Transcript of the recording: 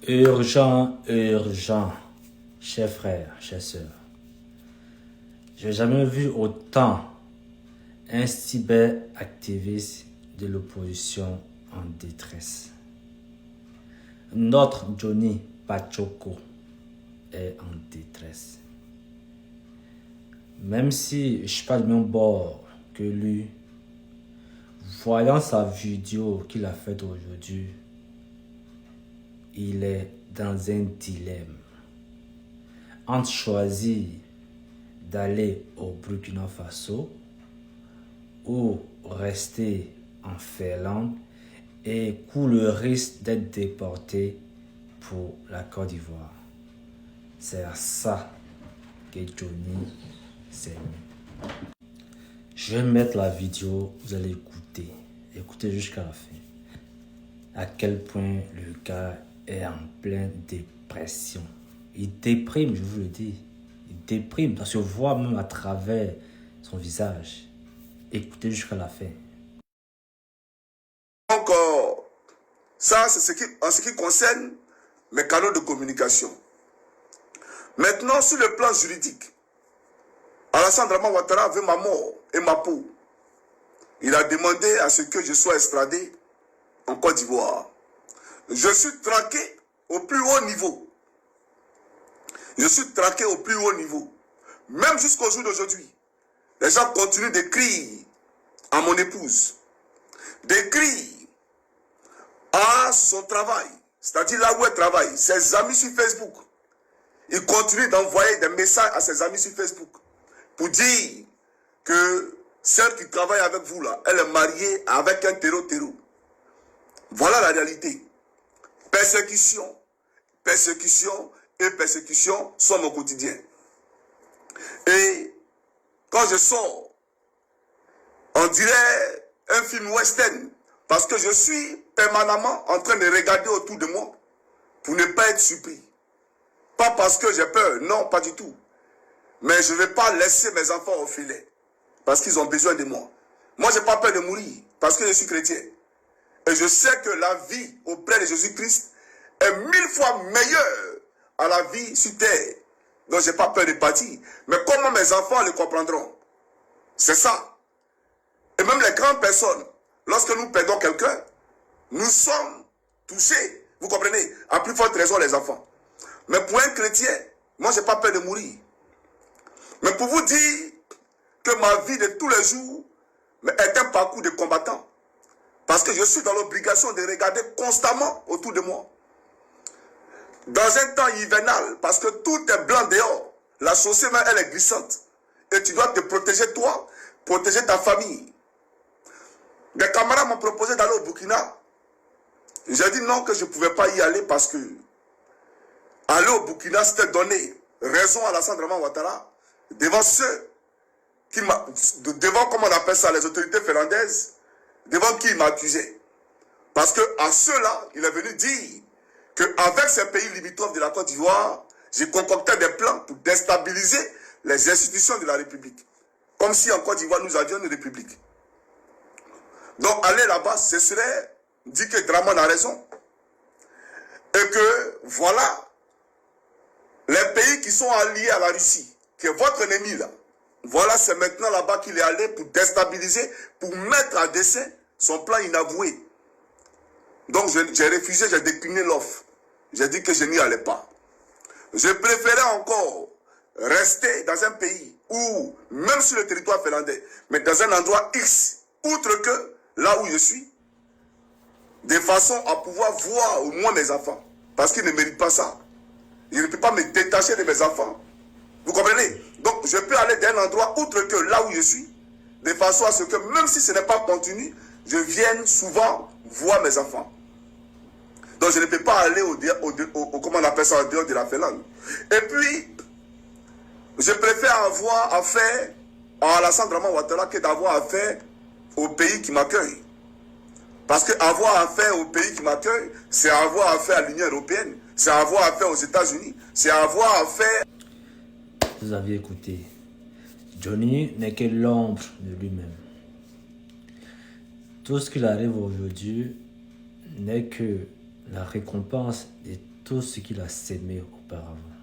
Urgent, urgent, chers frères, chères sœurs. Je n'ai jamais vu autant un cyberactiviste de l'opposition en détresse. Notre Johnny Pachoko est en détresse. Même si je ne suis pas du même bord que lui, voyant sa vidéo qu'il a faite aujourd'hui, il est dans un dilemme entre choisir d'aller au Burkina Faso ou rester en Finlande et court le risque d'être déporté pour la Côte d'Ivoire. C'est à ça que Johnny s'est mis. Je vais mettre la vidéo, vous allez écouter. Écoutez jusqu'à la fin. À quel point le gars est en pleine dépression. Il déprime, je vous le dis. Il déprime, ça se voit même à travers son visage. Écoutez jusqu'à la fin. Donc, ça, c'est en ce qui concerne mes canaux de communication. Maintenant, sur le plan juridique, Alassane Dramane Ouattara veut ma mort et ma peau. Il a demandé à ce que je sois extradé en Côte d'Ivoire. Je suis traqué au plus haut niveau. Je suis traqué au plus haut niveau. Même jusqu'au jour d'aujourd'hui, les gens continuent d'écrire à mon épouse, d'écrire à son travail, c'est-à-dire là où elle travaille, ses amis sur Facebook. Il continue d'envoyer des messages à ses amis sur Facebook pour dire que celle qui travaille avec vous là, elle est mariée avec un terreau. Voilà la réalité. Persécution, persécution et persécution sont mon quotidien. Et quand je sors, on dirait un film western, parce que je suis permanemment en train de regarder autour de moi pour ne pas être surpris. Pas parce que j'ai peur, non, pas du tout. Mais je ne vais pas laisser mes enfants au filet, parce qu'ils ont besoin de moi. Moi, je n'ai pas peur de mourir, parce que je suis chrétien. Et je sais que la vie auprès de Jésus-Christ est 1000 fois meilleure à la vie sur terre. Donc, je n'ai pas peur de partir. Mais comment mes enfants le comprendront? C'est ça. Et même les grandes personnes, lorsque nous perdons quelqu'un, nous sommes touchés. Vous comprenez? À plus forte raison, les enfants. Mais pour un chrétien, moi, je n'ai pas peur de mourir. Mais pour vous dire que ma vie de tous les jours est un parcours de combattant. Parce que je suis dans l'obligation de regarder constamment autour de moi. Dans un temps hivernal, parce que tout est blanc dehors, la chaussée, elle est glissante. Et tu dois te protéger toi, protéger ta famille. Des camarades m'ont proposé d'aller au Burkina. J'ai dit non, que je ne pouvais pas y aller parce que aller au Burkina, c'était donner raison à Alassane Dramane Ouattara devant ceux qui devant, comment on appelle ça, les autorités finlandaises, devant qui il m'accusait. Parce que à ceux-là, il est venu dire qu'avec ces pays limitrophes de la Côte d'Ivoire, j'ai concocté des plans pour déstabiliser les institutions de la République. Comme si en Côte d'Ivoire, nous avions une République. Donc aller là-bas, ce serait dire que Dramane a raison. Et que voilà, les pays qui sont alliés à la Russie, qui est votre ennemi là, voilà, c'est maintenant là-bas qu'il est allé pour déstabiliser, pour mettre à dessein son plan inavoué. Donc j'ai refusé, j'ai décliné l'offre. J'ai dit que je n'y allais pas. Je préférais encore rester dans un pays où, même sur le territoire finlandais, mais dans un endroit X, outre que là où je suis, de façon à pouvoir voir au moins mes enfants. Parce qu'ils ne méritent pas ça. Je ne peux pas me détacher de mes enfants. Vous comprenez? Donc, je peux aller d'un endroit autre que là où je suis, de façon à ce que, même si ce n'est pas continu, je vienne souvent voir mes enfants. Donc, je ne peux pas aller comment on appelle ça, au dehors de la Finlande. Et puis, je préfère avoir affaire à Alassane Dramane Ouattara que d'avoir affaire au pays qui m'accueille. Parce que avoir affaire au pays qui m'accueille, c'est avoir affaire à l'Union européenne, c'est avoir affaire aux États-Unis, c'est avoir affaire... Vous avez écouté. Johnny n'est que l'ombre de lui-même. Tout ce qu'il arrive aujourd'hui n'est que la récompense de tout ce qu'il a sémé auparavant.